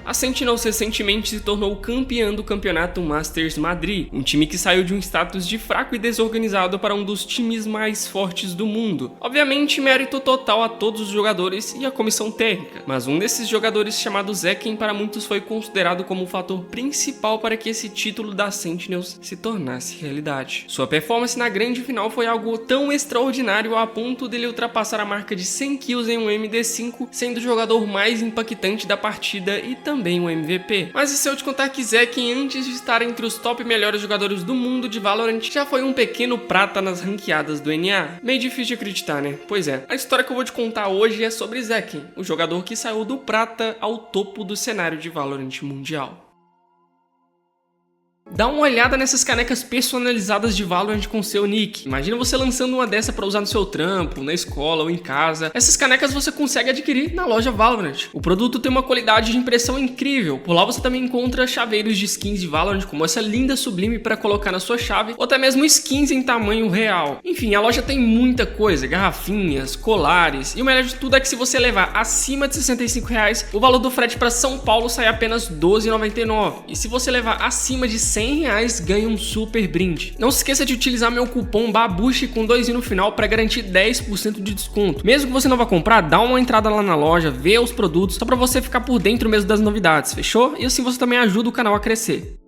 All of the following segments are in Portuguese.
A Sentinels recentemente se tornou campeã do campeonato Masters Madrid, um time que saiu de um status de fraco e desorganizado para um dos times mais fortes do mundo. Obviamente, mérito total a todos os jogadores e a comissão técnica, mas um desses jogadores, chamado Zekken, para muitos foi considerado como o fator principal para que esse título da Sentinels se tornasse realidade. Sua performance na grande final foi algo tão extraordinário a ponto dele ultrapassar a marca de 100 kills em um MD5, sendo o jogador mais impactante da partida e também um MVP. Mas e se eu te contar que Zekken, antes de estar entre os top melhores jogadores do mundo de Valorant, já foi um pequeno prata nas ranqueadas do NA? Meio difícil de acreditar, né? Pois é. A história que eu vou te contar hoje é sobre Zekken, o jogador que saiu do prata ao topo do cenário de Valorant mundial. Dá uma olhada nessas canecas personalizadas de Valorant com seu nick. Imagina você lançando uma dessa para usar no seu trampo, na escola ou em casa. Essas canecas você consegue adquirir na loja Valorant. O produto tem uma qualidade de impressão incrível. Por lá você também encontra chaveiros de skins de Valorant, como essa linda Sublime para colocar na sua chave, ou até mesmo skins em tamanho real. Enfim, a loja tem muita coisa, garrafinhas, colares, e o melhor de tudo é que se você levar acima de R$65, o valor do frete para São Paulo sai apenas R$12,99. E se você levar acima de R$100, ganha um super brinde. Não se esqueça de utilizar meu cupom BABUSHI com 2i no final para garantir 10% de desconto. Mesmo que você não vá comprar, dá uma entrada lá na loja, vê os produtos, só para você ficar por dentro mesmo das novidades, fechou? E assim você também ajuda o canal a crescer.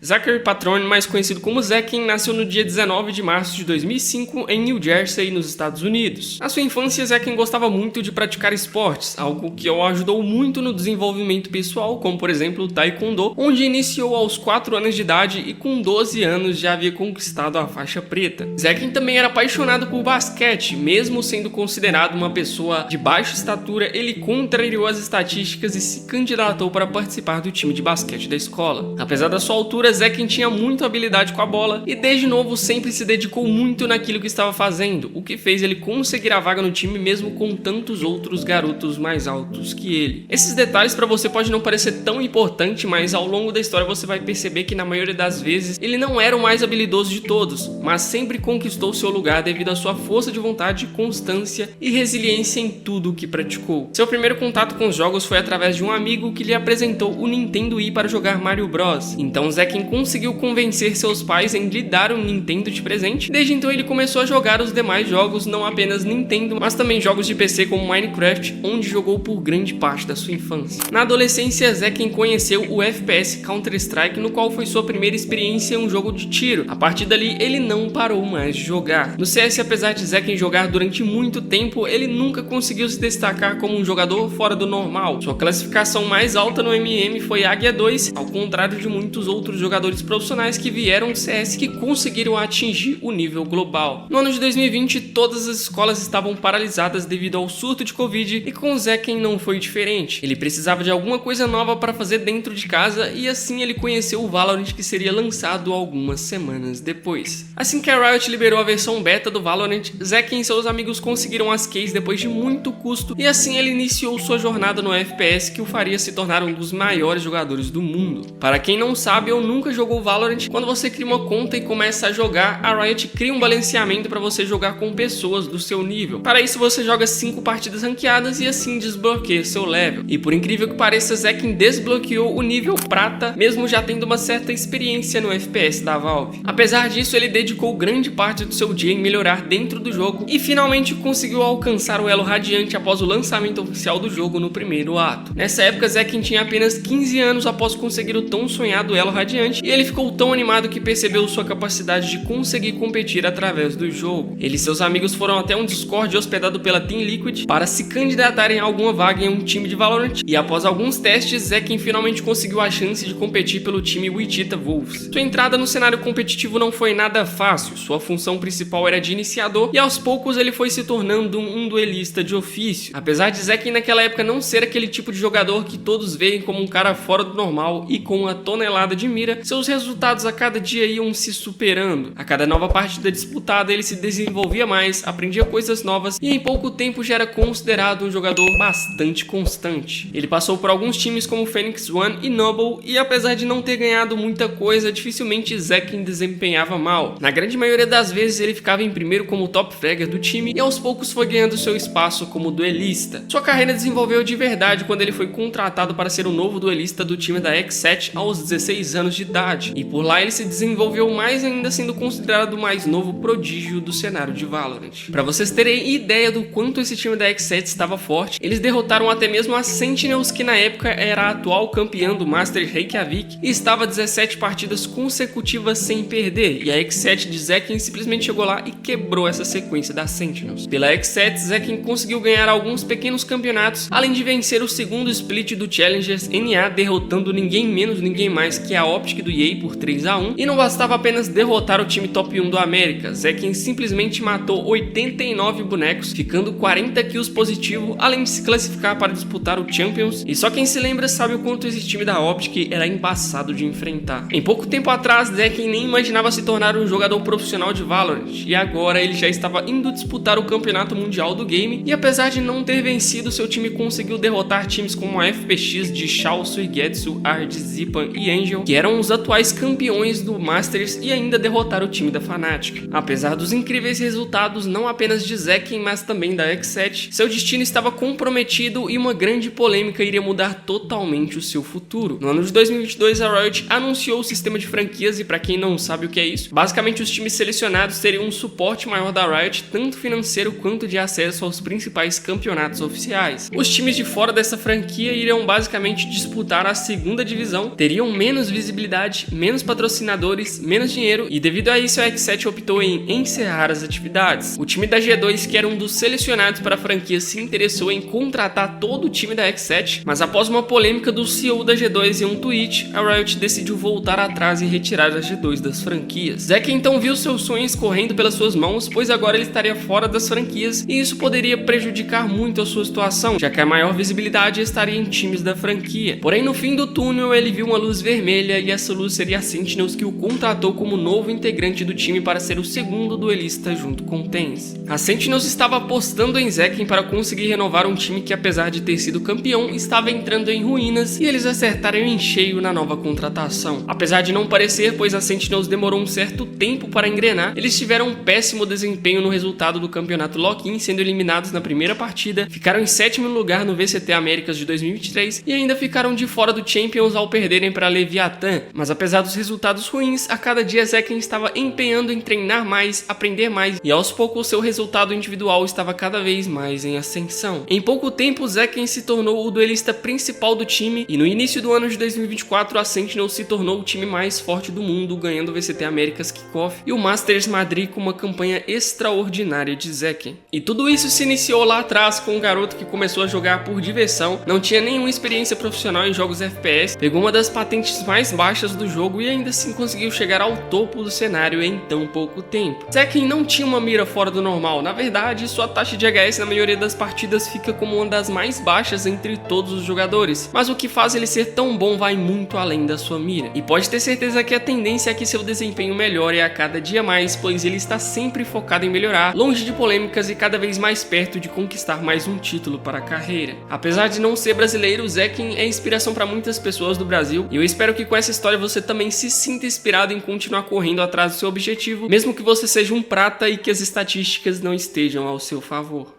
Zachary Patrone, mais conhecido como Zekken, nasceu no dia 19 de março de 2005 em New Jersey, nos Estados Unidos. Na sua infância, Zekken gostava muito de praticar esportes, algo que o ajudou muito no desenvolvimento pessoal, como por exemplo o Taekwondo, onde iniciou aos 4 anos de idade e com 12 anos já havia conquistado a faixa preta. Zekken também era apaixonado por basquete, mesmo sendo considerado uma pessoa de baixa estatura, ele contrariou as estatísticas e se candidatou para participar do time de basquete da escola. Apesar da sua altura, Zekken tinha muita habilidade com a bola e desde novo sempre se dedicou muito naquilo que estava fazendo, o que fez ele conseguir a vaga no time mesmo com tantos outros garotos mais altos que ele. Esses detalhes para você pode não parecer tão importante, mas ao longo da história você vai perceber que na maioria das vezes ele não era o mais habilidoso de todos, mas sempre conquistou seu lugar devido à sua força de vontade, constância e resiliência em tudo o que praticou. Seu primeiro contato com os jogos foi através de um amigo que lhe apresentou o Nintendo Wii para jogar Mario Bros. Então Zekken conseguiu convencer seus pais em lhe dar um Nintendo de presente. Desde então ele começou a jogar os demais jogos, não apenas Nintendo, mas também jogos de PC como Minecraft, onde jogou por grande parte da sua infância. Na adolescência, Zekken conheceu o FPS Counter-Strike, no qual foi sua primeira experiência em um jogo de tiro. A partir dali, ele não parou mais de jogar. No CS, apesar de Zekken jogar durante muito tempo, ele nunca conseguiu se destacar como um jogador fora do normal. Sua classificação mais alta no MM foi Águia 2, ao contrário de muitos outros jogadores profissionais que vieram do CS que conseguiram atingir o nível global. No ano de 2020, todas as escolas estavam paralisadas devido ao surto de Covid e com Zekken não foi diferente. Ele precisava de alguma coisa nova para fazer dentro de casa e assim ele conheceu o Valorant, que seria lançado algumas semanas depois. Assim que a Riot liberou a versão beta do Valorant, Zekken e seus amigos conseguiram as keys depois de muito custo e assim ele iniciou sua jornada no FPS, que o faria se tornar um dos maiores jogadores do mundo. Para quem não sabe, eu nunca jogou Valorant, quando você cria uma conta e começa a jogar, a Riot cria um balanceamento para você jogar com pessoas do seu nível. Para isso você joga 5 partidas ranqueadas e assim desbloqueia seu level. E por incrível que pareça, Zekken desbloqueou o nível prata, mesmo já tendo uma certa experiência no FPS da Valve. Apesar disso, ele dedicou grande parte do seu dia em melhorar dentro do jogo e finalmente conseguiu alcançar o elo radiante após o lançamento oficial do jogo no primeiro ato. Nessa época, Zekken tinha apenas 15 anos após conseguir o tão sonhado elo radiante e ele ficou tão animado que percebeu sua capacidade de conseguir competir através do jogo. Ele e seus amigos foram até um Discord hospedado pela Team Liquid para se candidatarem a alguma vaga em um time de Valorant e após alguns testes, Zekken finalmente conseguiu a chance de competir pelo time Wichita Wolves. Sua entrada no cenário competitivo não foi nada fácil, sua função principal era de iniciador e aos poucos ele foi se tornando um duelista de ofício. Apesar de Zekken naquela época não ser aquele tipo de jogador que todos veem como um cara fora do normal e com uma tonelada de mira, franquia, seus resultados a cada dia iam se superando. A cada nova partida disputada, ele se desenvolvia mais, aprendia coisas novas e em pouco tempo já era considerado um jogador bastante constante. Ele passou por alguns times como Phoenix One e Noble e apesar de não ter ganhado muita coisa, dificilmente Zekken desempenhava mal. Na grande maioria das vezes ele ficava em primeiro como top fragger do time e aos poucos foi ganhando seu espaço como duelista. Sua carreira desenvolveu de verdade quando ele foi contratado para ser o novo duelista do time da X7 aos 16 anos de idade, e por lá ele se desenvolveu mais ainda, sendo considerado o mais novo prodígio do cenário de Valorant. Para vocês terem ideia do quanto esse time da X7 estava forte, eles derrotaram até mesmo a Sentinels, que na época era a atual campeã do Masters Reykjavik e estava 17 partidas consecutivas sem perder, e a X7 de Zekken simplesmente chegou lá e quebrou essa sequência da Sentinels. Pela X7, Zekken conseguiu ganhar alguns pequenos campeonatos, além de vencer o segundo split do Challengers NA, derrotando ninguém menos, ninguém mais que a Optic do EA por 3-1, e não bastava apenas derrotar o time top 1 do América, Zekken simplesmente matou 89 bonecos, ficando 40 kills positivo, além de se classificar para disputar o Champions, e só quem se lembra sabe o quanto esse time da Optic era embaçado de enfrentar. Em pouco tempo atrás, Zekken nem imaginava se tornar um jogador profissional de Valorant, e agora ele já estava indo disputar o campeonato mundial do game, e apesar de não ter vencido, seu time conseguiu derrotar times como a FPX de Shao, Suigetsu, Ard, Zipan e Angel, que eram os atuais campeões do Masters, e ainda derrotar o time da Fnatic. Apesar dos incríveis resultados não apenas de Zekken, mas também da X7, seu destino estava comprometido e uma grande polêmica iria mudar totalmente o seu futuro. No ano de 2022, a Riot anunciou o sistema de franquias, e para quem não sabe o que é isso, basicamente os times selecionados teriam um suporte maior da Riot, tanto financeiro quanto de acesso aos principais campeonatos oficiais. Os times de fora dessa franquia iriam basicamente disputar a segunda divisão, teriam menos visibilidade, menos patrocinadores, menos dinheiro, e devido a isso a X7 optou em encerrar as atividades. O time da G2, que era um dos selecionados para a franquia, se interessou em contratar todo o time da X7, mas após uma polêmica do CEO da G2 em um tweet, a Riot decidiu voltar atrás e retirar a G2 das franquias. Zekken então viu seus sonhos correndo pelas suas mãos, pois agora ele estaria fora das franquias e isso poderia prejudicar muito a sua situação, já que a maior visibilidade estaria em times da franquia. Porém, no fim do túnel ele viu uma luz vermelha e essa luz seria a Sentinels, que o contratou como novo integrante do time para ser o segundo duelista junto com TenZ. A Sentinels estava apostando em Zekken para conseguir renovar um time que, apesar de ter sido campeão, estava entrando em ruínas, e eles acertaram em cheio na nova contratação. Apesar de não parecer, pois a Sentinels demorou um certo tempo para engrenar, eles tiveram um péssimo desempenho no resultado do campeonato Lock-in, sendo eliminados na primeira partida, ficaram em 7º lugar no VCT Américas de 2023 e ainda ficaram de fora do Champions ao perderem para Leviathan. Mas apesar dos resultados ruins, a cada dia Zekken estava empenhando em treinar mais, aprender mais, e aos poucos seu resultado individual estava cada vez mais em ascensão. Em pouco tempo, Zekken se tornou o duelista principal do time, e no início do ano de 2024 a Sentinel se tornou o time mais forte do mundo, ganhando o VCT Américas Kickoff e o Masters Madrid com uma campanha extraordinária de Zekken. E tudo isso se iniciou lá atrás com um garoto que começou a jogar por diversão, não tinha nenhuma experiência profissional em jogos FPS, pegou uma das patentes mais baixas do jogo e ainda assim conseguiu chegar ao topo do cenário em tão pouco tempo. Zekken não tinha uma mira fora do normal, na verdade sua taxa de HS na maioria das partidas fica como uma das mais baixas entre todos os jogadores, mas o que faz ele ser tão bom vai muito além da sua mira. E pode ter certeza que a tendência é que seu desempenho melhore a cada dia mais, pois ele está sempre focado em melhorar, longe de polêmicas e cada vez mais perto de conquistar mais um título para a carreira. Apesar de não ser brasileiro, Zekken é inspiração para muitas pessoas do Brasil, e eu espero que com essa história você também se sinta inspirado em continuar correndo atrás do seu objetivo, mesmo que você seja um prata e que as estatísticas não estejam ao seu favor.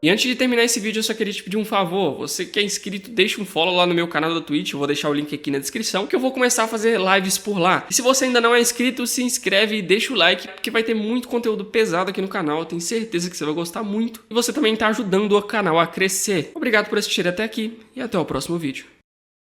E antes de terminar esse vídeo, eu só queria te pedir um favor. Você que é inscrito, deixa um follow lá no meu canal da Twitch, eu vou deixar o link aqui na descrição, que eu vou começar a fazer lives por lá. E se você ainda não é inscrito, se inscreve e deixa o like, porque vai ter muito conteúdo pesado aqui no canal, eu tenho certeza que você vai gostar muito. E você também tá ajudando o canal a crescer. Obrigado por assistir até aqui, e até o próximo vídeo.